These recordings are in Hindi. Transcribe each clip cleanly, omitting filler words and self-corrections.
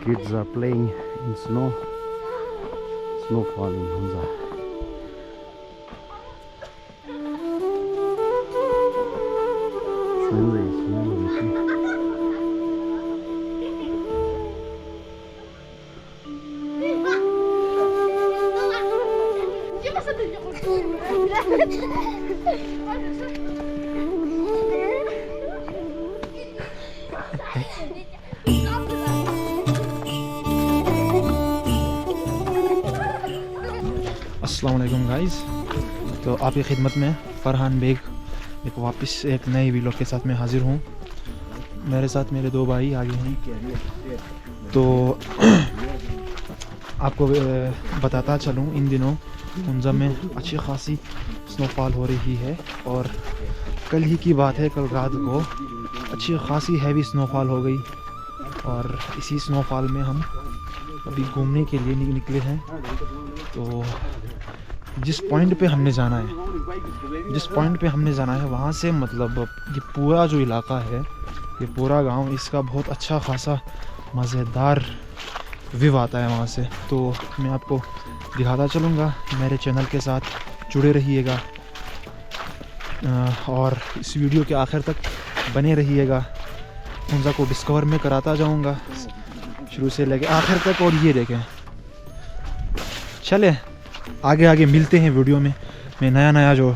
kids are playing in snowfall in Hunza. अस्सलाम वालेकुम गाइस, तो आपकी खिदमत में फरहान बेग एक वापस एक नए वीडियो के साथ मैं हाज़िर हूँ। मेरे साथ मेरे दो भाई आगे हैं। तो आपको बताता चलूँ, इन दिनों हुंजा में अच्छी खासी स्नोफॉल हो रही है और कल ही की बात है, कल रात को अच्छी खासी हैवी स्नोफॉल हो गई और इसी स्नोफॉल में हम अभी घूमने के लिए निकले हैं। तो जिस पॉइंट पे हमने जाना है वहाँ से मतलब ये पूरा जो इलाका है, ये पूरा गांव, इसका बहुत अच्छा खासा मज़ेदार व्यू आता है वहाँ से। तो मैं आपको दिखाता चलूँगा, मेरे चैनल के साथ जुड़े रहिएगा और इस वीडियो के आखिर तक बने रहिएगा। हुंजा को डिस्कवर में कराता जाऊँगा शुरू से लेके आखिर तक। और ये देखें, चले आगे आगे मिलते हैं वीडियो में। मैं नया जो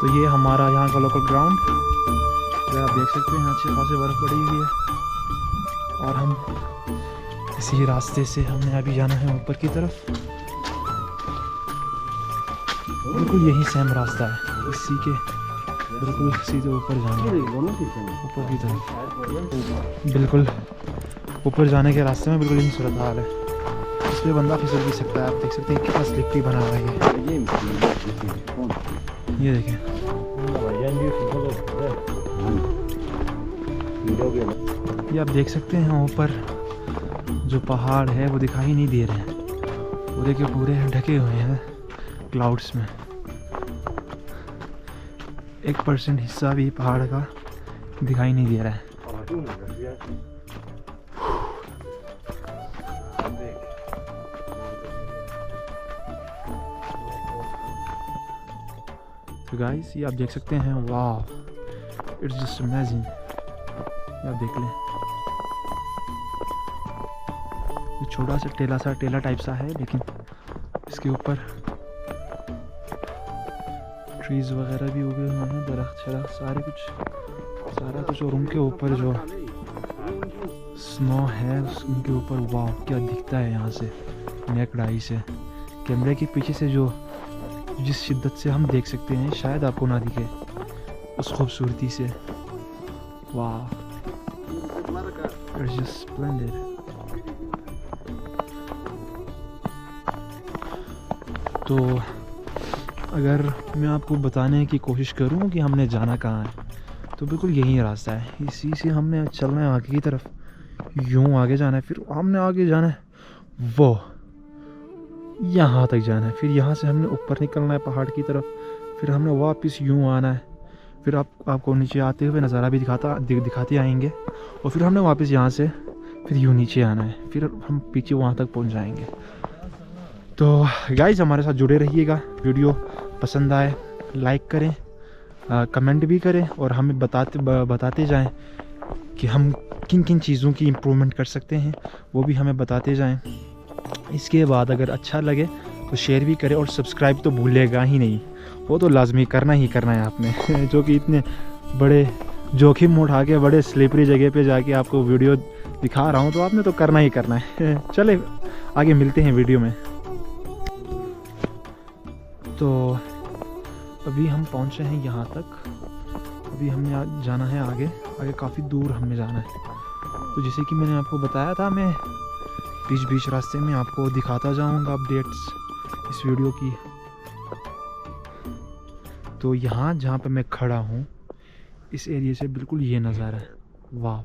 तो ये हमारा यहाँ का लोकल ग्राउंड, अगर आप देख सकते हैं अच्छी खासी बर्फ़ पड़ी हुई है और हम इसी रास्ते से हमने अभी जाना है ऊपर की तरफ। बिल्कुल यही सेम रास्ता है, इसी के बिल्कुल सीधे ऊपर जाना है, ऊपर की तरफ। बिल्कुल ऊपर जाने के रास्ते में बिल्कुल यही सूरत हाल है। इस पर बंदा फिसल भी सकता है। आप देख सकते हैं कितना स्लिपरी बना हुआ है ये देखें। ये आप देख सकते हैं ऊपर जो पहाड़ है वो दिखाई नहीं दे रहे हैं, पूरे के पूरे ढके हुए हैं क्लाउड्स में। 1% हिस्सा भी पहाड़ का दिखाई नहीं दे रहा है। तो गाइस ये आप देख सकते हैं, वाह इट्स जस्ट अमेजिंग। ये आप देख लें, ये छोटा सा टेला टाइप सा है, लेकिन इसके ऊपर ट्रीज वगैरह भी उगे हुए हैं, दरख्त शरख्त सारा कुछ। और उनके ऊपर जो स्नो है उनके ऊपर वाह क्या दिखता है यहाँ से नेक्ड आई से। कैमरे के पीछे से जो जिस शिद्दत से हम देख सकते हैं शायद आपको ना दिखे उस खूबसूरती से। वाह इट्स जस्ट स्प्लेंडेड। तो अगर मैं आपको बताने की कोशिश करूं कि हमने जाना कहाँ है, तो बिल्कुल यही रास्ता है। इसी से हमने चलना है आगे की तरफ, यूं आगे जाना है, फिर हमने आगे जाना है वो यहाँ तक जाना है, फिर यहाँ से हमने ऊपर निकलना है पहाड़ की तरफ, फिर हमने वापस यूं आना है, फिर आपको नीचे आते हुए नज़ारा भी दिखाते आएंगे, और फिर हमने वापस यहाँ से फिर यूं नीचे आना है, फिर हम पीछे वहाँ तक पहुँच जाएंगे। तो गाइस हमारे साथ जुड़े रहिएगा, वीडियो पसंद आए लाइक करें, कमेंट भी करें और हमें बताते जाएं कि हम किन किन चीज़ों की इम्प्रूवमेंट कर सकते हैं, वो भी हमें बताते जाएं। इसके बाद अगर अच्छा लगे तो शेयर भी करें और सब्सक्राइब तो भूलेगा ही नहीं, वो तो लाजमी करना ही करना है आपने जो कि इतने बड़े जोखिम उठा के बड़े स्लिपरी जगह पे जाके आपको वीडियो दिखा रहा हूँ, तो आपने तो करना ही करना है। चले आगे मिलते हैं वीडियो में। तो अभी हम पहुँचे हैं यहाँ तक, अभी हमें जाना है आगे काफ़ी दूर हमें जाना है। तो जैसे कि मैंने आपको बताया था, मैं बीच बीच रास्ते में आपको दिखाता जाऊंगा अपडेट्स इस वीडियो की। तो यहाँ जहाँ पे मैं खड़ा हूँ इस एरिया से बिल्कुल ये नज़ारा है, वाह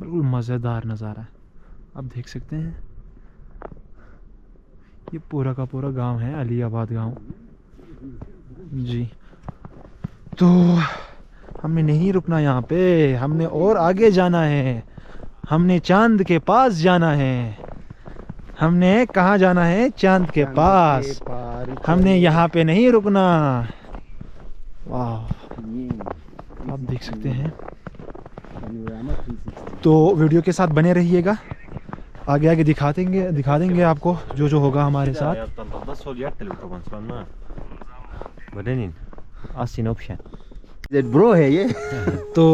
बिल्कुल मज़ेदार नज़ारा है। आप देख सकते हैं ये पूरा का पूरा गांव है अलीयाबाद गांव जी। तो हमने नहीं रुकना यहाँ पे, हमने और आगे जाना है, हमने चांद के पास जाना है। हमने कहाँ जाना है? चांद के पास। हमने यहाँ पे नहीं रुकना। वाह आप देख सकते हैं। तो वीडियो के साथ बने रहिएगा, आगे आगे दिखा देंगे आपको जो जो होगा हमारे साथ। ब्रो है ये। तो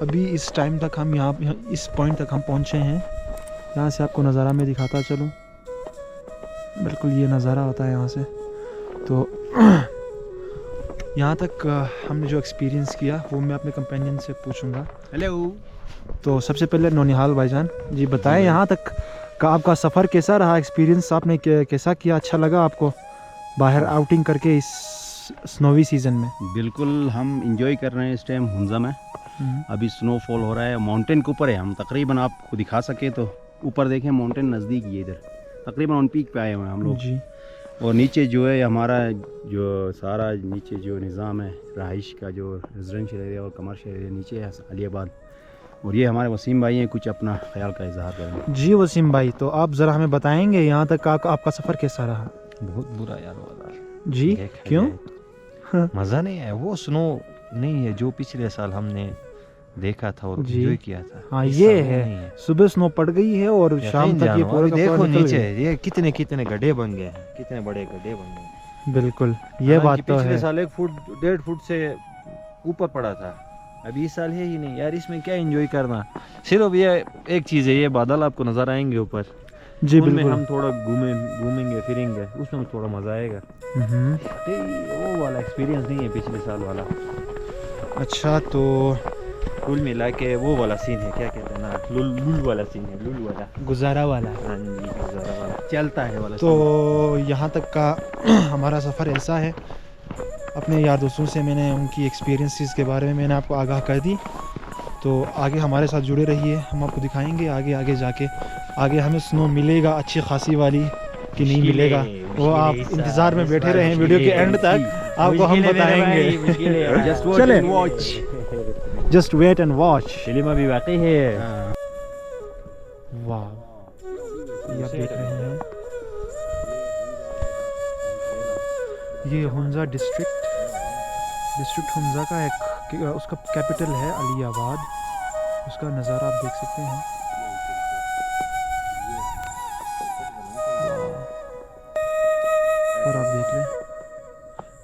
अभी इस टाइम तक हम यहाँ इस पॉइंट तक हम पहुँचे हैं। यहाँ से आपको नज़ारा मैं दिखाता चलूँ, बिल्कुल ये नज़ारा होता है यहाँ से। तो यहाँ तक हमने जो एक्सपीरियंस किया वो मैं अपने कंपेनियन से पूछूंगा। हेलो। तो सबसे पहले नौनिहाल भाईजान जी बताएं यहाँ तक का आपका सफ़र कैसा रहा, एक्सपीरियंस आपने कैसा किया, अच्छा लगा आपको बाहर आउटिंग करके इस स्नोवी सीज़न में? बिल्कुल हम इंजॉय कर रहे हैं इस टाइम हुंजा में। अभी स्नोफॉल हो रहा है, माउंटेन के ऊपर है हम, तकरीबन आपको दिखा सके तो ऊपर देखें माउंटेन नज़दीक ही है, इधर तकरीबन ऑन पीक पे आए हुए हैं हम लोग जी। और नीचे जो है हमारा जो सारा नीचे जो निज़ाम है रहाइश का, जो रेजिडेंशियल एरिया और कमर्शियल एरिया नीचे है अलीयाबाद। और ये हमारे वसीम भाई हैं, कुछ अपना ख्याल का इजहार करेंगे। जी वसीम भाई, तो आप ज़रा हमें बताएंगे यहाँ तक आपका सफ़र कैसा रहा? बहुत बुरा यार वाला जी। क्यों? मज़ा नहीं है, वो स्नो नहीं है जो पिछले साल हमने देखा था और एंजॉय किया था। हाँ ये है, सुबह स्नो पड़ गई है और शाम तक ये पूरा देखो नीचे ये कितने कितने गड्ढे बन गए हैं, कितने बड़े गड्ढे बन गए। बिल्कुल ये बात तो है। पिछले साल 1 फुट 1.5 फुट से ऊपर पड़ा था, अभी इस साल है ही नहीं यार। इसमें क्या एंजॉय करना, सिर्फ ये एक चीज़ है, ये बादल आपको नजर आएंगे ऊपर जी। बिल्कुल हम थोड़ा घूमेंगे फिरेंगे, उसमें थोड़ा मजा आएगा। वो वाला एक्सपीरियंस नहीं है पिछले साल वाला। अच्छा, तो कुल मिला के वो वाला सीन है, क्या कहते हैं ना, लुल वाला सीन है, लुल वाला गुजारा वाला। हाँ जी गुजारा वाला चलता है वाला। तो यहाँ तक का हमारा सफ़र ऐसा है। अपने यार दोस्तों से मैंने उनकी एक्सपीरियंसेस के बारे में मैंने आपको आगाह कर दी। तो आगे हमारे साथ जुड़े रहिए, हम आपको दिखाएंगे आगे जाके आगे हमें स्नो मिलेगा अच्छी खासी वाली कि नहीं मिलेगा, वो आप इंतज़ार में बैठे रहें वीडियो के एंड तक, आपको हम बताएंगे। चले just wait and watch. Film अभी वाकई है। वाह ये आप देख रहे हैं, ये हुंजा डिस्ट्रिक्ट हुंजा का एक उसका कैपिटल है अलीयाबाद। उसका नज़ारा आप देख सकते हैं। और आप देख लें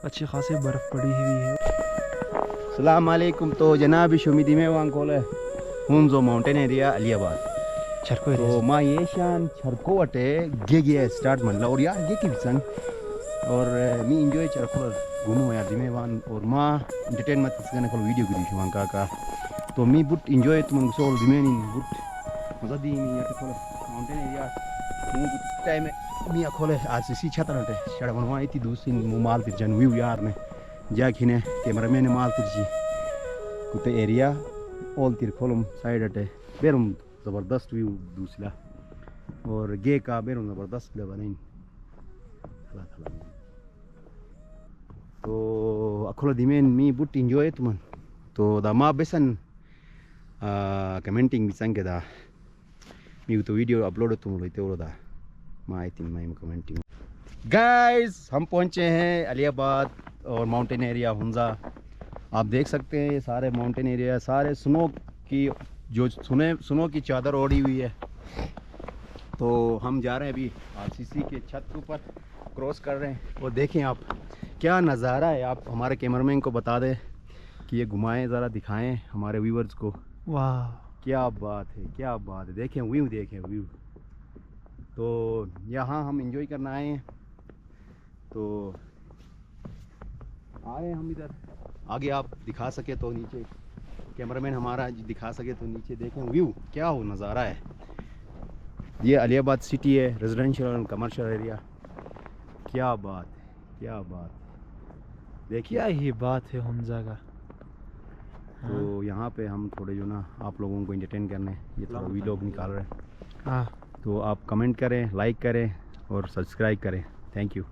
अच्छी खासी बर्फ़ पड़ी हुई है। अस्सलाम वालेकुम। तो जनाब शुमिदी में वांकोले हुंजो माउंटेन एरिया अलीयाबाद छरको तो माँ ये शान छरको अटे गे स्टार्ट म्हणला और यार गे की सन और मी इंजॉय चरखो घूमो यार दिमे वान और माँ एंटरटेनमेंट किसने खोल वीडियो गिरी थी वहाँ का तो मी बुट इंजॉय तुम सो दिमे नी बुट मजा दी मी यार खोल माउंटेन एरिया मु टाइम मी खोले आज सी छतन अटे शड़ बनवा इतनी दूसरी माल तिर जन व्यू यार ने जाखिने कैमरामैन माल तिरची कुते एरिया ऑल तिर खोलम साइड अटे बेरुम ज़बरदस्त व्यू दूसरा और गे का बेरुम ज़बरदस्त बने तो अखोला दिमेन मी बुट इंजॉय तुमन तो दा मा बेसन कमेंटिंग बिसंग के दा मी तो वीडियो अपलोड तुम लेते हो दा मा आई थिंक मैं कमेंटिंग। गाइस हम पहुंचे हैं अलीयाबाद और माउंटेन एरिया हुंजा। आप देख सकते हैं ये सारे माउंटेन एरिया सारे स्नो की जो स्नो की चादर ओढ़ी हुई है। तो हम जा रहे हैं अभी आरसीसी के छत के ऊपर क्रॉस कर रहे हैं और देखें आप क्या नज़ारा है। आप हमारे कैमरामैन को बता दें कि ये घुमाएं ज़रा दिखाएं हमारे व्यूवर्स को। वाह क्या बात है, क्या बात है। देखें व्यू, देखें व्यू। तो यहाँ हम एंजॉय करना आए हैं तो आए हम इधर। आगे आप दिखा सके तो नीचे कैमरामैन हमारा दिखा सके तो नीचे देखें व्यू क्या हो नज़ारा है। ये अलियाबाद सिटी है, रेजिडेंशियल एंड कमर्शियल एरिया। क्या बात है, क्या बात देखिए। क्या ही बात है हमजा का। तो यहाँ पे हम थोड़े जो ना आप लोगों को एंटरटेन करने ये थोड़ा वीडियो निकाल रहे हैं। हाँ तो आप कमेंट करें, लाइक करें और सब्सक्राइब करें। Thank you.